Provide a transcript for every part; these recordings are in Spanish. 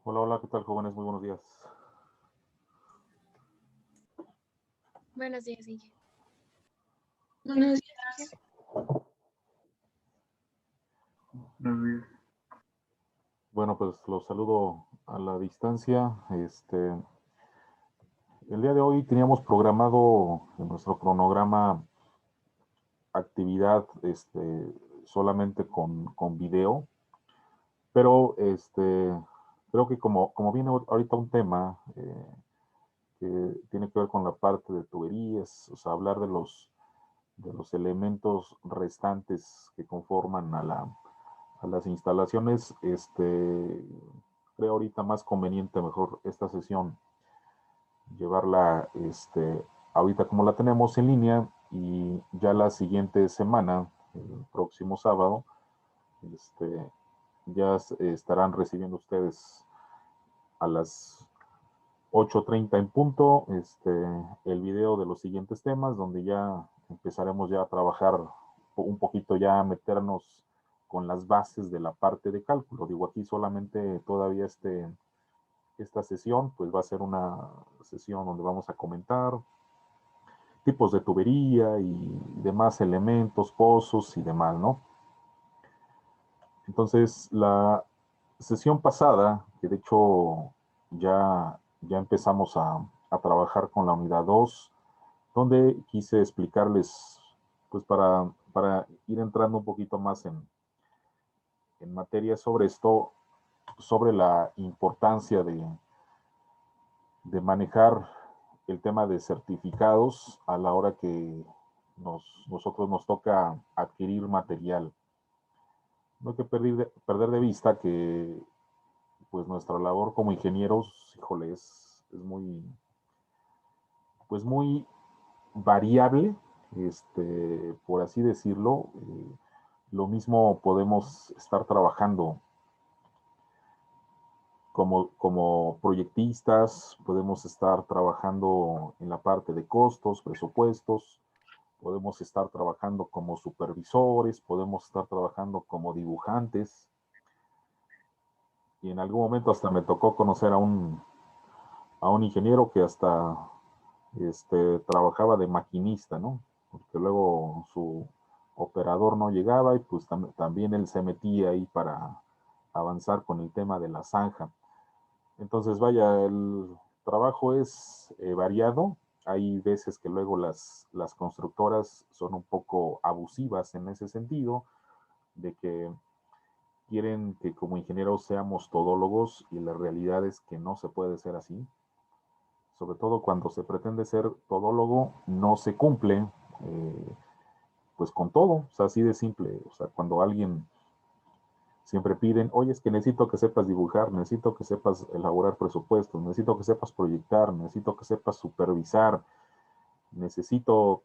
Hola, hola, ¿qué tal, jóvenes? Muy buenos días. Buenos días, Inge. Buenos Inge. días. Buenos días. Bueno, pues los saludo a la distancia. El día de hoy teníamos programado en nuestro cronograma actividad solamente con video, pero creo que como viene ahorita un tema que tiene que ver con la parte de tuberías, o sea, hablar de los elementos restantes que conforman a las instalaciones, creo ahorita más conveniente, mejor esta sesión, llevarla, ahorita como la tenemos en línea y ya la siguiente semana, el próximo sábado, este, ya estarán recibiendo ustedes a las 8:30 en punto, el video de los siguientes temas, donde ya empezaremos ya a trabajar un poquito, ya a meternos con las bases de la parte de cálculo. Digo, aquí solamente todavía esta sesión, pues va a ser una sesión donde vamos a comentar tipos de tubería y demás elementos, pozos y demás, ¿no? Entonces, la sesión pasada, que de hecho ya empezamos a trabajar con la unidad 2, donde quise explicarles, pues para ir entrando un poquito más en materia sobre esto, sobre la importancia de manejar el tema de certificados a la hora que nosotros nos toca adquirir material. No hay que perder de vista que pues nuestra labor como ingenieros, híjole, es muy variable, por así decirlo. Lo mismo podemos estar trabajando como proyectistas, podemos estar trabajando en la parte de costos, presupuestos, podemos estar trabajando como supervisores, podemos estar trabajando como dibujantes. Y en algún momento hasta me tocó conocer a un ingeniero que hasta trabajaba de maquinista, ¿no? Porque luego su operador no llegaba y pues también él se metía ahí para avanzar con el tema de la zanja. Entonces, vaya, el trabajo es variado. Hay veces que luego las constructoras son un poco abusivas en ese sentido, de que quieren que como ingenieros seamos todólogos y la realidad es que no se puede ser así. Sobre todo cuando se pretende ser todólogo, no se cumple pues con todo, o sea, así de simple. O sea, cuando alguien siempre piden, oye, es que necesito que sepas dibujar, necesito que sepas elaborar presupuestos, necesito que sepas proyectar, necesito que sepas supervisar, necesito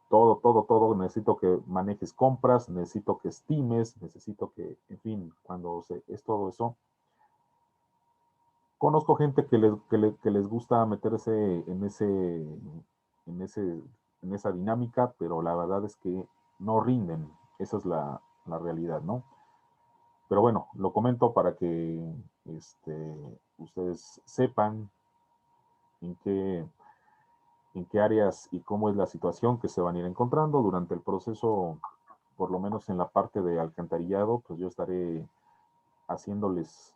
todo, todo, todo, necesito que manejes compras, necesito que estimes, necesito que, en fin, cuando es todo eso. Conozco gente que les gusta meterse en, ese, en esa dinámica, pero la verdad es que no rinden. Esa es la realidad, ¿no? Pero bueno, lo comento para que ustedes sepan en qué áreas y cómo es la situación que se van a ir encontrando durante el proceso, por lo menos en la parte de alcantarillado, pues yo estaré haciéndoles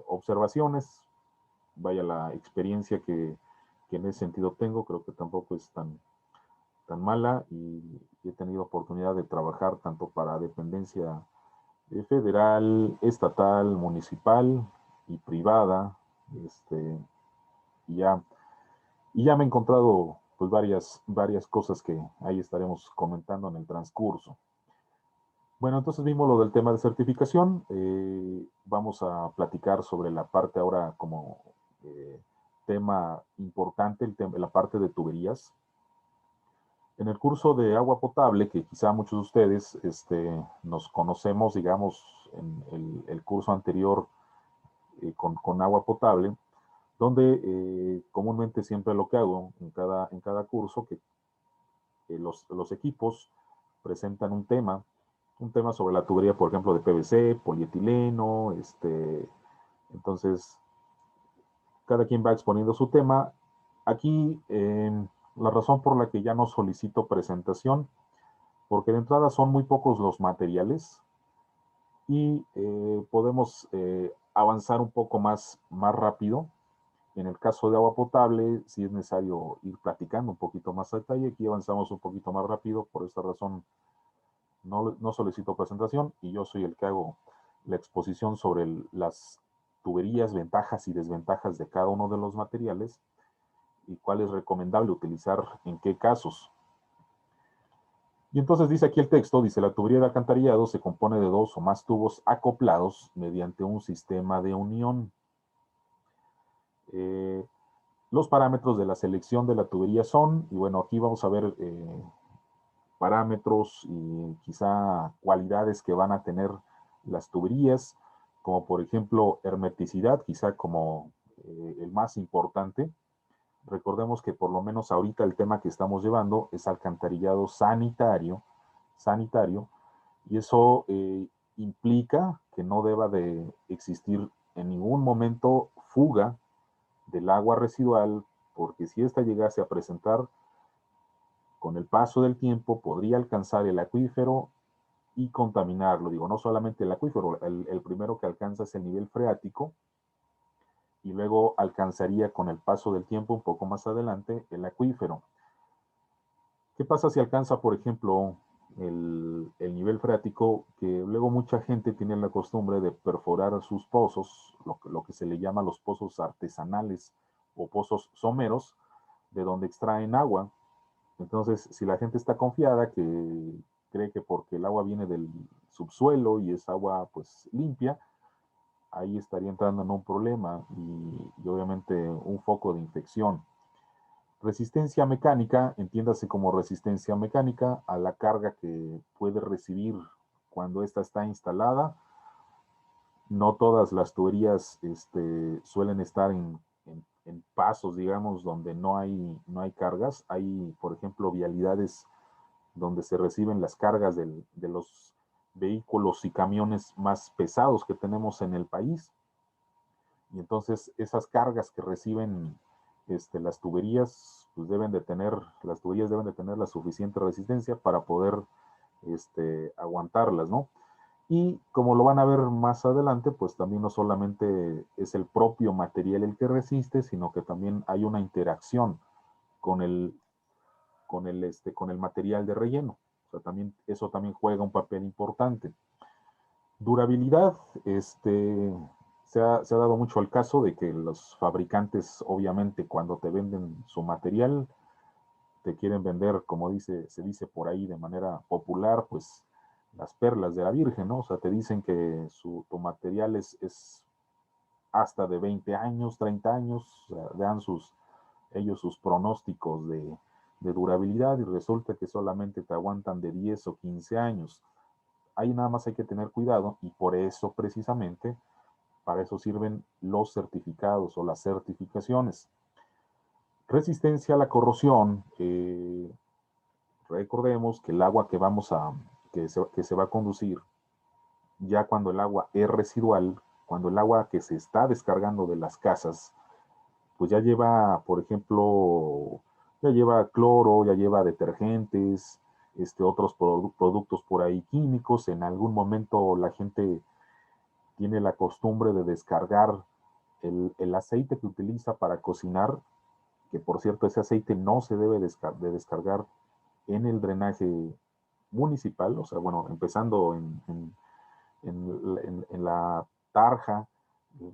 observaciones. Vaya, la experiencia que en ese sentido tengo, creo que tampoco es tan mala y he tenido oportunidad de trabajar tanto para dependencia federal, estatal, municipal y privada, y ya, y ya me he encontrado pues varias cosas que ahí estaremos comentando en el transcurso. Bueno, entonces vimos lo del tema de certificación. Vamos a platicar sobre la parte ahora como tema importante, la parte de tuberías. En el curso de agua potable, que quizá muchos de ustedes nos conocemos, digamos, en el curso anterior con agua potable, donde comúnmente siempre lo que hago en cada curso, que los equipos presentan un tema sobre la tubería, por ejemplo, de PVC, polietileno, Entonces, cada quien va exponiendo su tema. Aquí, la razón por la que ya no solicito presentación, porque de entrada son muy pocos los materiales y podemos avanzar un poco más rápido. En el caso de agua potable, si es necesario ir platicando un poquito más a detalle. Aquí avanzamos un poquito más rápido, por esta razón no solicito presentación y yo soy el que hago la exposición sobre las tuberías, ventajas y desventajas de cada uno de los materiales y cuál es recomendable utilizar en qué casos. Y entonces dice aquí el texto, dice, la tubería de alcantarillado se compone de 2 o más tubos acoplados mediante un sistema de unión. Los parámetros de la selección de la tubería son, y bueno, aquí vamos a ver parámetros y quizá cualidades que van a tener las tuberías, como por ejemplo hermeticidad, quizá como el más importante. Recordemos que por lo menos ahorita el tema que estamos llevando es alcantarillado sanitario, y eso implica que no deba de existir en ningún momento fuga del agua residual, porque si esta llegase a presentar, con el paso del tiempo podría alcanzar el acuífero y contaminarlo. Digo, no solamente el acuífero, el primero que alcanza es el nivel freático y luego alcanzaría con el paso del tiempo un poco más adelante el acuífero. ¿Qué pasa si alcanza, por ejemplo, el nivel freático? Que luego mucha gente tiene la costumbre de perforar sus pozos, lo que se le llama los pozos artesanales o pozos someros, de donde extraen agua. Entonces, si la gente está confiada, que cree que porque el agua viene del subsuelo y es agua pues limpia, ahí estaría entrando en un problema y obviamente un foco de infección. Resistencia mecánica, entiéndase como resistencia mecánica a la carga que puede recibir cuando ésta está instalada. No todas las tuberías suelen estar en pasos, digamos, donde no hay cargas. Hay, por ejemplo, vialidades donde se reciben las cargas de los vehículos y camiones más pesados que tenemos en el país. Y entonces esas cargas que reciben las tuberías, pues las tuberías deben de tener la suficiente resistencia para poder aguantarlas, ¿no? Y como lo van a ver más adelante, pues también no solamente es el propio material el que resiste, sino que también hay una interacción con con el material de relleno. O sea, eso también juega un papel importante. Durabilidad, se ha dado mucho el caso de que los fabricantes, obviamente, cuando te venden su material, te quieren vender, como se dice por ahí de manera popular, pues las perlas de la Virgen, ¿no? O sea, te dicen que tu material es hasta de 20 años, 30 años, o sea, dan ellos sus pronósticos de durabilidad y resulta que solamente te aguantan de 10 o 15 años. Ahí nada más hay que tener cuidado y por eso precisamente, para eso sirven los certificados o las certificaciones. Resistencia a la corrosión. Recordemos que el agua que se va a conducir, ya cuando el agua es residual, cuando el agua que se está descargando de las casas, pues ya lleva, por ejemplo, ya lleva cloro, ya lleva detergentes, otros productos por ahí químicos. En algún momento la gente tiene la costumbre de descargar el aceite que utiliza para cocinar, que por cierto ese aceite no se debe de descargar en el drenaje municipal, o sea, bueno, empezando en la tarja,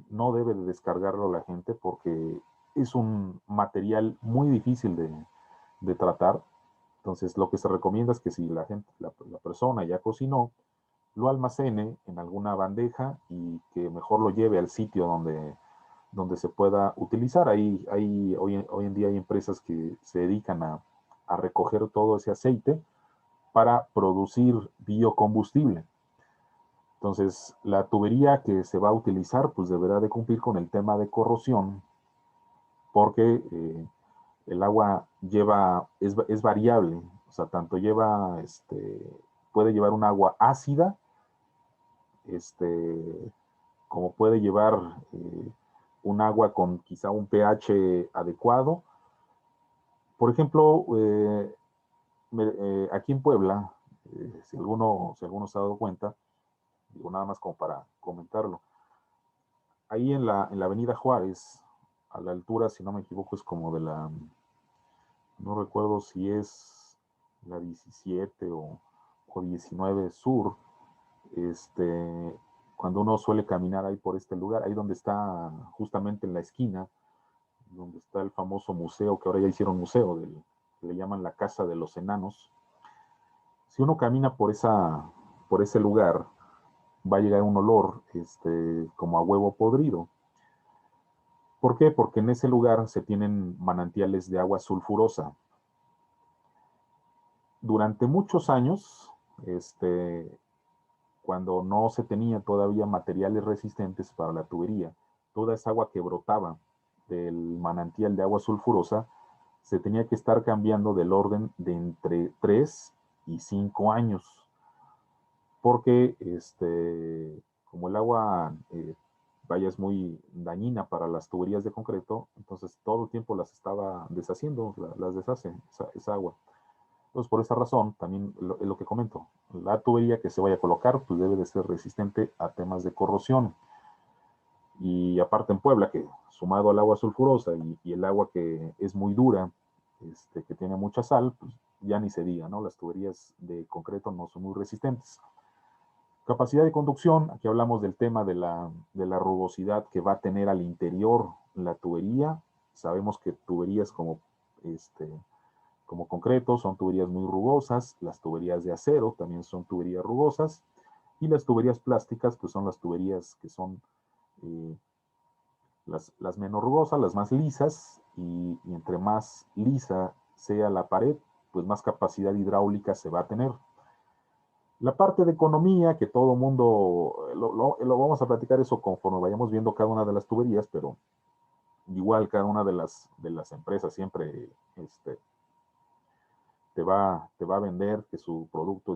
no debe de descargarlo la gente porque es un material muy difícil de tratar. Entonces, lo que se recomienda es que si la persona ya cocinó, lo almacene en alguna bandeja y que mejor lo lleve al sitio donde se pueda utilizar. Hoy en día hay empresas que se dedican a recoger todo ese aceite para producir biocombustible. Entonces, la tubería que se va a utilizar, pues deberá de cumplir con el tema de corrosión, porque el agua es variable, o sea, tanto puede llevar un agua ácida, como puede llevar un agua con quizá un pH adecuado. Por ejemplo, aquí en Puebla, si alguno se ha dado cuenta, digo nada más como para comentarlo, ahí en la avenida Juárez, a la altura, si no me equivoco, es como de la, no recuerdo si es la 17 o 19 Sur, cuando uno suele caminar ahí por este lugar, ahí donde está justamente en la esquina, donde está el famoso museo, que ahora ya hicieron museo, que le llaman la Casa de los Enanos. Si uno camina por ese lugar, va a llegar un olor como a huevo podrido. ¿Por qué? Porque en ese lugar se tienen manantiales de agua sulfurosa. Durante muchos años, cuando no se tenía todavía materiales resistentes para la tubería, toda esa agua que brotaba del manantial de agua sulfurosa se tenía que estar cambiando del orden de entre 3 y 5 años, porque como el agua vaya es muy dañina para las tuberías de concreto, entonces todo el tiempo las estaba deshaciendo, las deshace esa agua. Entonces, por esa razón, también es lo que comento, la tubería que se vaya a colocar, pues debe de ser resistente a temas de corrosión. Y aparte en Puebla, que sumado al agua sulfurosa y el agua que es muy dura, que tiene mucha sal, pues ya ni se diga, ¿no? Las tuberías de concreto no son muy resistentes. Capacidad de conducción, aquí hablamos del tema de la rugosidad que va a tener al interior la tubería. Sabemos que tuberías como concreto son tuberías muy rugosas, las tuberías de acero también son tuberías rugosas, y las tuberías plásticas pues son las tuberías que son eh, las menos rugosas, las más lisas, y entre más lisa sea la pared, pues más capacidad hidráulica se va a tener. La parte de economía, que todo mundo, lo vamos a platicar eso conforme vayamos viendo cada una de las tuberías, pero igual cada una de las empresas siempre te va a vender que su producto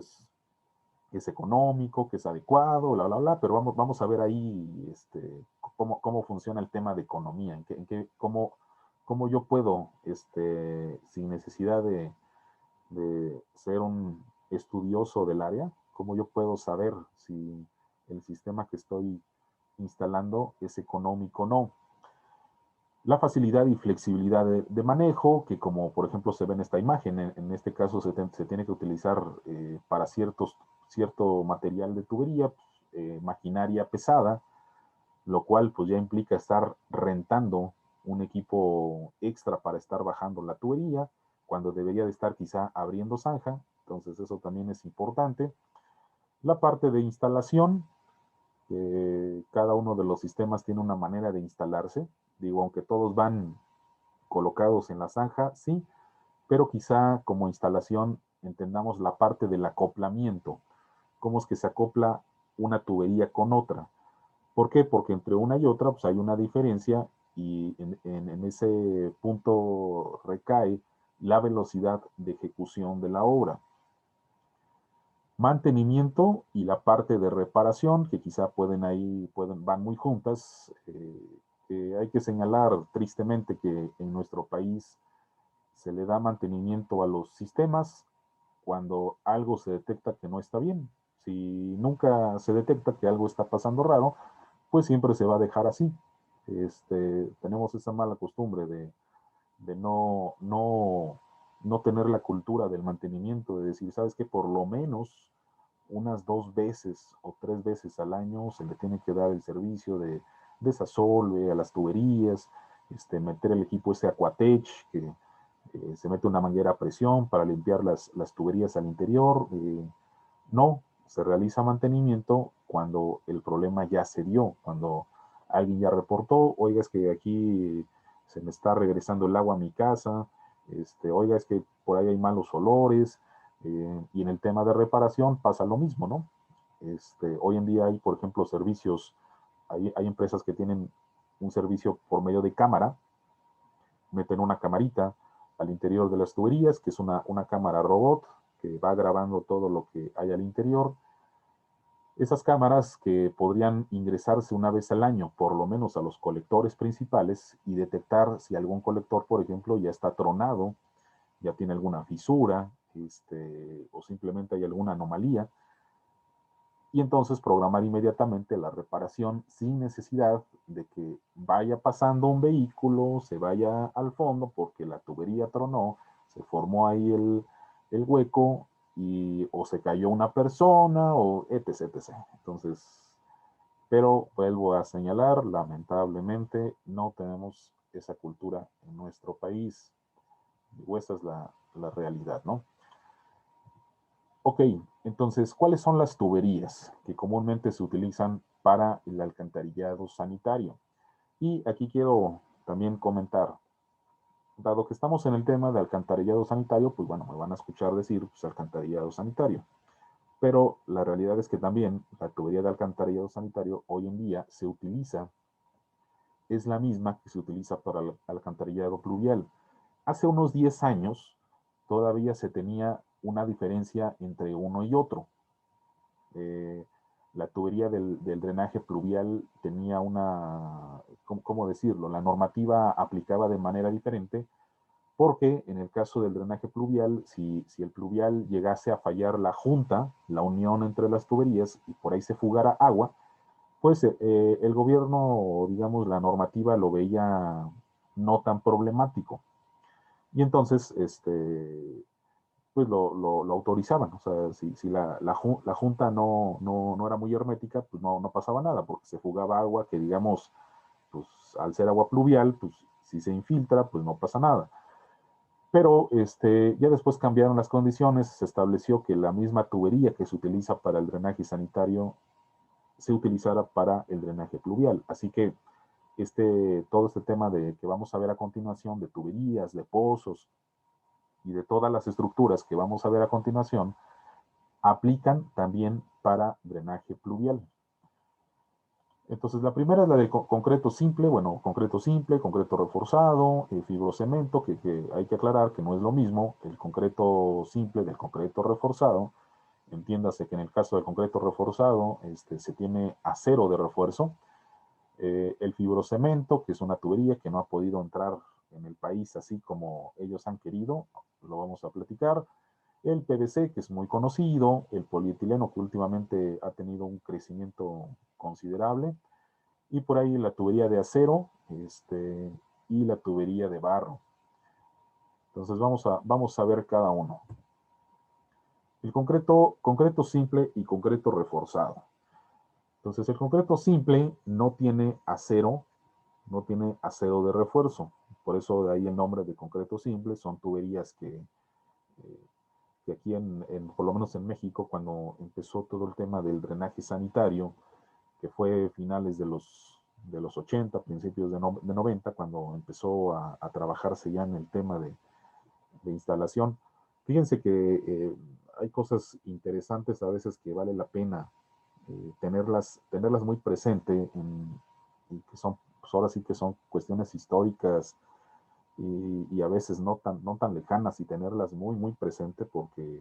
es económico, que es adecuado, bla, bla, bla, pero vamos a ver ahí cómo funciona el tema de economía, cómo yo puedo, sin necesidad de ser un estudioso del área, cómo yo puedo saber si el sistema que estoy instalando es económico o no. La facilidad y flexibilidad de manejo, que como por ejemplo se ve en esta imagen, en este caso se tiene que utilizar para cierto material de tubería, maquinaria pesada, lo cual pues ya implica estar rentando un equipo extra para estar bajando la tubería, cuando debería de estar quizá abriendo zanja, entonces eso también es importante. La parte de instalación, cada uno de los sistemas tiene una manera de instalarse, digo, aunque todos van colocados en la zanja, sí, pero quizá como instalación entendamos la parte del acoplamiento, cómo es que se acopla una tubería con otra. ¿Por qué? Porque entre una y otra pues hay una diferencia, y en ese punto recae la velocidad de ejecución de la obra. Mantenimiento y la parte de reparación, que quizá van muy juntas. Hay que señalar tristemente que en nuestro país se le da mantenimiento a los sistemas cuando algo se detecta que no está bien. Si nunca se detecta que algo está pasando raro, pues siempre se va a dejar así. Tenemos esa mala costumbre de no tener la cultura del mantenimiento, de decir, sabes que por lo menos unas 2 veces o 3 veces al año se le tiene que dar el servicio de desasolve a las tuberías, meter el equipo Aquatech, que se mete una manguera a presión para limpiar las tuberías al interior. No, se realiza mantenimiento cuando el problema ya se dio, cuando alguien ya reportó, oiga, es que aquí se me está regresando el agua a mi casa, oiga, es que por ahí hay malos olores, y en el tema de reparación pasa lo mismo, ¿no? Hoy en día hay, por ejemplo, servicios, hay empresas que tienen un servicio por medio de cámara, meten una camarita al interior de las tuberías, que es una cámara robot, que va grabando todo lo que hay al interior. Esas cámaras que podrían ingresarse una vez al año, por lo menos a los colectores principales, y detectar si algún colector, por ejemplo, ya está tronado, ya tiene alguna fisura, o simplemente hay alguna anomalía, y entonces programar inmediatamente la reparación sin necesidad de que vaya pasando un vehículo, se vaya al fondo porque la tubería tronó, se formó ahí el hueco y o se cayó una persona o etc, etc. Entonces, pero vuelvo a señalar, lamentablemente no tenemos esa cultura en nuestro país. Y esa es la realidad, ¿no? Ok, entonces, ¿cuáles son las tuberías que comúnmente se utilizan para el alcantarillado sanitario? Y aquí quiero también comentar, dado que estamos en el tema de alcantarillado sanitario, pues bueno, me van a escuchar decir, pues alcantarillado sanitario. Pero la realidad es que también la tubería de alcantarillado sanitario hoy en día se utiliza, es la misma que se utiliza para el alcantarillado pluvial. Hace unos 10 años todavía se tenía una diferencia entre uno y otro. Eh, la tubería del drenaje pluvial tenía una, ¿cómo decirlo? La normativa aplicaba de manera diferente porque en el caso del drenaje pluvial, si el pluvial llegase a fallar la junta, la unión entre las tuberías y por ahí se fugara agua, pues el gobierno, digamos, la normativa lo veía no tan problemático. Y entonces, pues lo autorizaban. O sea, si la junta no era muy hermética, pues no pasaba nada, porque se fugaba agua que, digamos, pues al ser agua pluvial, pues si se infiltra, pues no pasa nada. Pero ya después cambiaron las condiciones, se estableció que la misma tubería que se utiliza para el drenaje sanitario se utilizara para el drenaje pluvial. Así que todo este tema de que vamos a ver a continuación, de tuberías, de pozos y de todas las estructuras que vamos a ver a continuación, aplican también para drenaje pluvial. Entonces, la primera es la de concreto simple, bueno, concreto simple, concreto reforzado, fibrocemento, que hay que aclarar que no es lo mismo el concreto simple del concreto reforzado. Entiéndase que en el caso del concreto reforzado se tiene acero de refuerzo. El fibrocemento, que es una tubería que no ha podido entrar en el país así como ellos han querido, lo vamos a platicar. El PVC, que es muy conocido, el polietileno, que últimamente ha tenido un crecimiento considerable, y por ahí la tubería de acero y la tubería de barro. Entonces vamos a ver cada uno. El concreto simple y concreto reforzado. Entonces el concreto simple no tiene acero de refuerzo. Por eso de ahí el nombre de concreto simple. Son tuberías que aquí por lo menos en México, cuando empezó todo el tema del drenaje sanitario, que fue finales de los 80, principios de 90, cuando empezó a trabajarse ya en el tema de instalación. Fíjense que hay cosas interesantes a veces que vale la pena tenerlas muy presente y que son, pues ahora sí que son cuestiones históricas y a veces no tan lejanas y tenerlas muy presente porque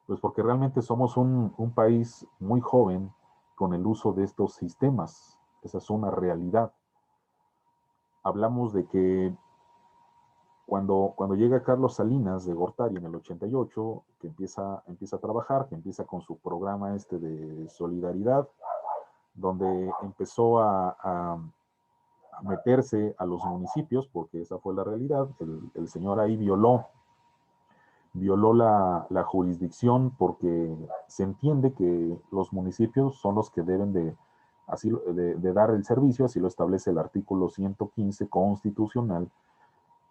pues porque realmente somos un país muy joven con el uso de estos sistemas. Esa es una realidad. Hablamos de que cuando llega Carlos Salinas de Gortari en el 88, que empieza a trabajar, que empieza con su programa de solidaridad, donde empezó a meterse a los municipios, porque esa fue la realidad. El señor ahí violó la jurisdicción porque se entiende que los municipios son los que deben de dar el servicio, así lo establece el artículo 115 constitucional,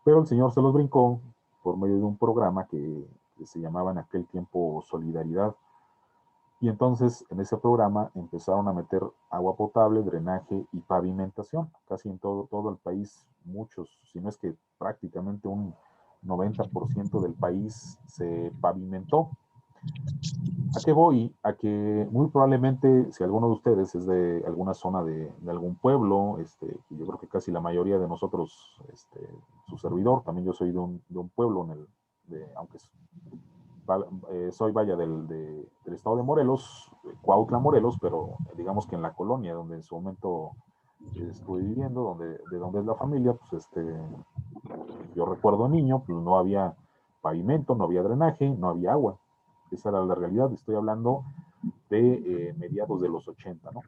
pero el señor se los brincó por medio de un programa que se llamaba en aquel tiempo Solidaridad. Y entonces en ese programa empezaron a meter agua potable, drenaje y pavimentación. Casi en todo el país, muchos, si no es que prácticamente un 90% del país se pavimentó. ¿A qué voy? A que muy probablemente, si alguno de ustedes es de alguna zona de algún pueblo, yo creo que casi la mayoría de nosotros, su servidor, también yo soy de un pueblo, aunque soy vaya del estado de Morelos, Cuautla, Morelos, pero digamos que en la colonia donde en su momento estuve viviendo, de donde es la familia, pues yo recuerdo niño, pues no había pavimento, no había drenaje, no había agua. Esa era la realidad. Estoy hablando de mediados de los 80, ¿no?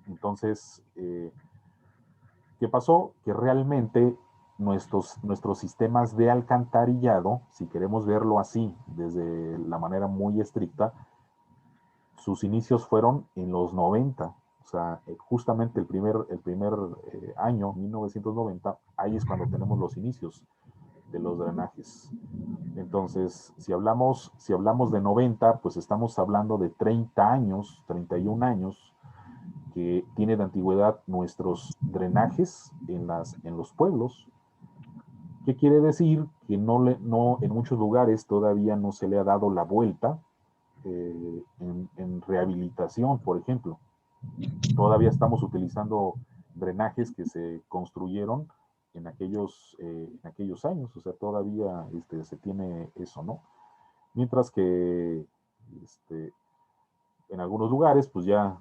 Entonces, ¿qué pasó? Que realmente nuestros sistemas de alcantarillado, si queremos verlo así, desde la manera muy estricta, sus inicios fueron en los 90. O sea, justamente el primer año, 1990, ahí es cuando tenemos los inicios de los drenajes. Entonces, si hablamos de 90, pues estamos hablando de 30 años, 31 años, que tiene de antigüedad nuestros drenajes en los pueblos. ¿Qué quiere decir? Que en muchos lugares todavía no se le ha dado la vuelta en rehabilitación, por ejemplo. Todavía estamos utilizando drenajes que se construyeron en aquellos años, o sea, todavía se tiene eso, ¿no? Mientras que en algunos lugares, pues ya